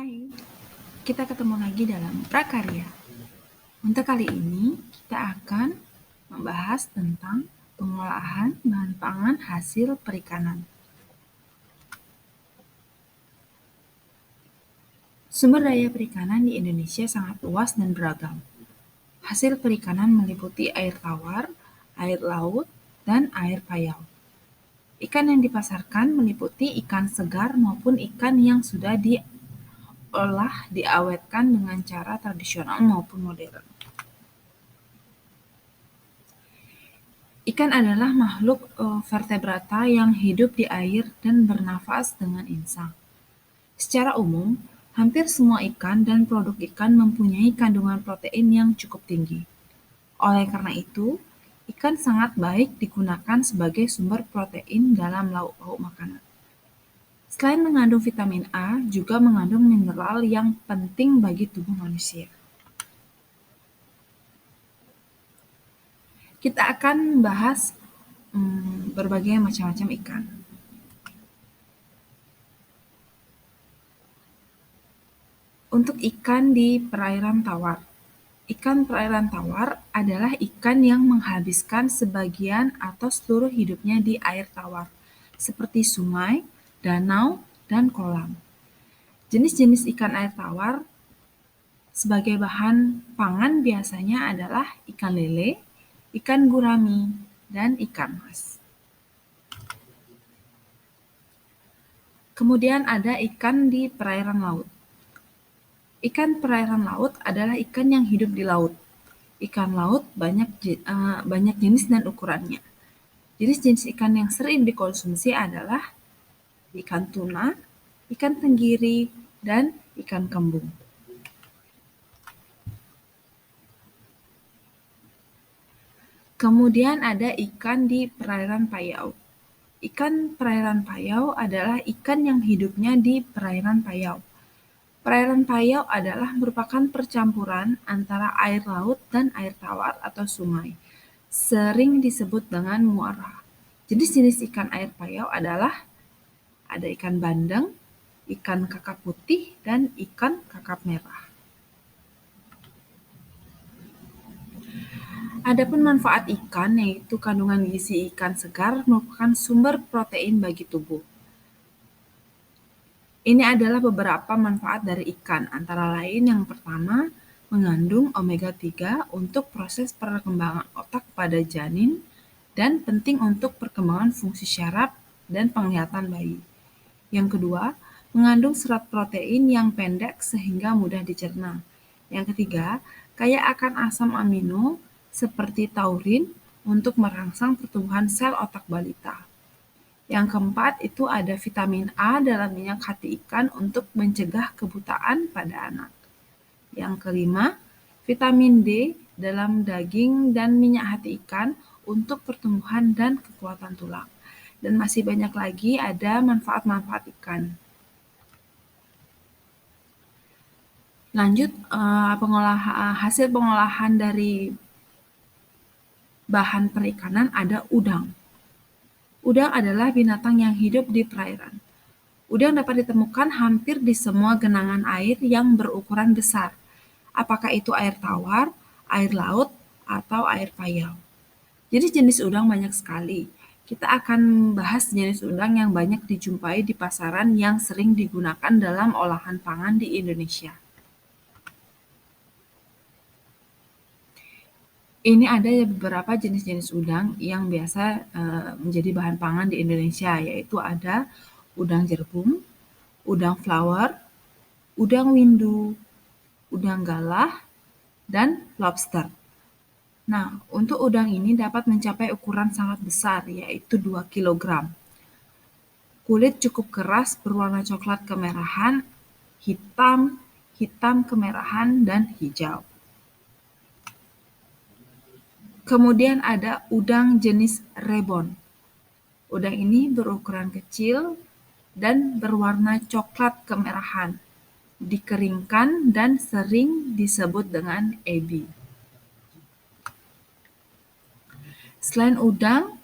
Hai, kita ketemu lagi dalam Prakarya. Untuk kali ini, kita akan membahas tentang pengolahan bahan pangan hasil perikanan. Sumber daya perikanan di Indonesia sangat luas dan beragam. Hasil perikanan meliputi air tawar, air laut, dan air payau. Ikan yang dipasarkan meliputi ikan segar maupun ikan yang sudah diolah diawetkan dengan cara tradisional maupun modern. Ikan adalah makhluk vertebrata yang hidup di air dan bernafas dengan insang. Secara umum, hampir semua ikan dan produk ikan mempunyai kandungan protein yang cukup tinggi. Oleh karena itu, ikan sangat baik digunakan sebagai sumber protein dalam lauk-lauk makanan. Selain mengandung vitamin A, juga mengandung mineral yang penting bagi tubuh manusia. Kita akan bahas berbagai macam-macam ikan. Untuk ikan di perairan tawar. Ikan perairan tawar adalah ikan yang menghabiskan sebagian atau seluruh hidupnya di air tawar, seperti sungai, danau, dan kolam. Jenis-jenis ikan air tawar sebagai bahan pangan biasanya adalah ikan lele, ikan gurami, dan ikan mas. Kemudian ada ikan di perairan laut. Ikan perairan laut adalah ikan yang hidup di laut. Ikan laut banyak jenis dan ukurannya. Jenis-jenis ikan yang sering dikonsumsi adalah ikan tuna, ikan tenggiri, dan ikan kembung. Kemudian ada ikan di perairan payau. Ikan perairan payau adalah ikan yang hidupnya di perairan payau. Perairan payau adalah merupakan percampuran antara air laut dan air tawar atau sungai. Sering disebut dengan muara. Jenis-jenis ikan air payau adalah ada ikan bandeng, ikan kakap putih, dan ikan kakap merah. Adapun manfaat ikan yaitu kandungan gizi ikan segar merupakan sumber protein bagi tubuh. Ini adalah beberapa manfaat dari ikan, antara lain yang pertama, mengandung omega 3 untuk proses perkembangan otak pada janin dan penting untuk perkembangan fungsi syaraf dan penglihatan bayi. Yang kedua, mengandung serat protein yang pendek sehingga mudah dicerna. Yang ketiga, kaya akan asam amino seperti taurin untuk merangsang pertumbuhan sel otak balita. Yang keempat itu ada vitamin A dalam minyak hati ikan untuk mencegah kebutaan pada anak. Yang kelima, vitamin D dalam daging dan minyak hati ikan untuk pertumbuhan dan kekuatan tulang. Dan masih banyak lagi ada manfaat-manfaat ikan. Lanjut, hasil pengolahan dari bahan perikanan ada udang. Udang adalah binatang yang hidup di perairan. Udang dapat ditemukan hampir di semua genangan air yang berukuran besar, apakah itu air tawar, air laut, atau air payau. Jadi jenis udang banyak sekali. Kita akan bahas jenis udang yang banyak dijumpai di pasaran yang sering digunakan dalam olahan pangan di Indonesia. Ini ada beberapa jenis-jenis udang yang biasa menjadi bahan pangan di Indonesia, yaitu ada udang jerbung, udang flower, udang windu, udang galah, dan lobster. Nah, untuk udang ini dapat mencapai ukuran sangat besar, yaitu 2 kg. Kulit cukup keras berwarna coklat kemerahan, hitam, hitam kemerahan, dan hijau. Kemudian ada udang jenis rebon. Udang ini berukuran kecil dan berwarna coklat kemerahan, dikeringkan dan sering disebut dengan ebi. Selain udang,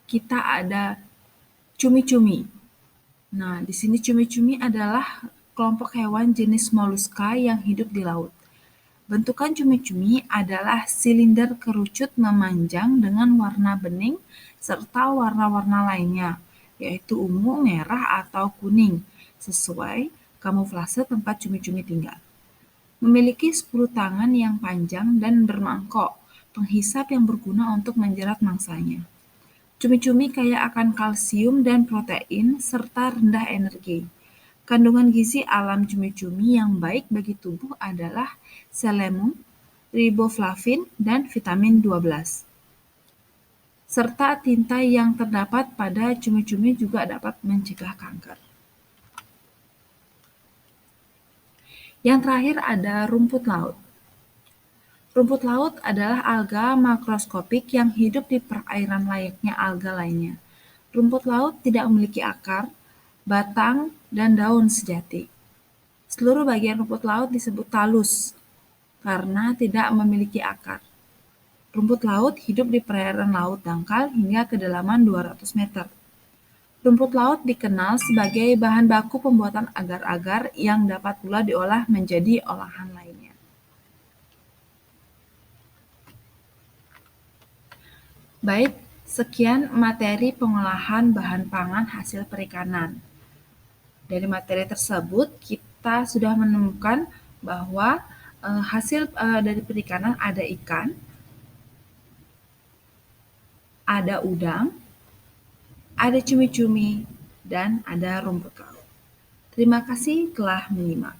kita ada cumi-cumi. Nah, di sini cumi-cumi adalah kelompok hewan jenis moluska yang hidup di laut. Bentukan cumi-cumi adalah silinder kerucut memanjang dengan warna bening serta warna-warna lainnya, yaitu ungu, merah, atau kuning, sesuai kamuflase tempat cumi-cumi tinggal. Memiliki 10 tangan yang panjang dan bermangkok, penghisap yang berguna untuk menjerat mangsanya. Cumi-cumi kaya akan kalsium dan protein serta rendah energi. Kandungan gizi alam cumi-cumi yang baik bagi tubuh adalah selenium, riboflavin, dan vitamin 12. Serta tinta yang terdapat pada cumi-cumi juga dapat mencegah kanker. Yang terakhir ada rumput laut. Rumput laut adalah alga makroskopik yang hidup di perairan layaknya alga lainnya. Rumput laut tidak memiliki akar, batang, dan daun sejati. Seluruh bagian rumput laut disebut talus karena tidak memiliki akar. Rumput laut hidup di perairan laut dangkal hingga kedalaman 200 meter. Rumput laut dikenal sebagai bahan baku pembuatan agar-agar yang dapat pula diolah menjadi olahan lainnya. Baik, sekian materi pengolahan bahan pangan hasil perikanan. Dari materi tersebut, kita sudah menemukan bahwa hasil dari perikanan ada ikan, ada udang, ada cumi-cumi, dan ada rumput laut. Terima kasih telah menyimak.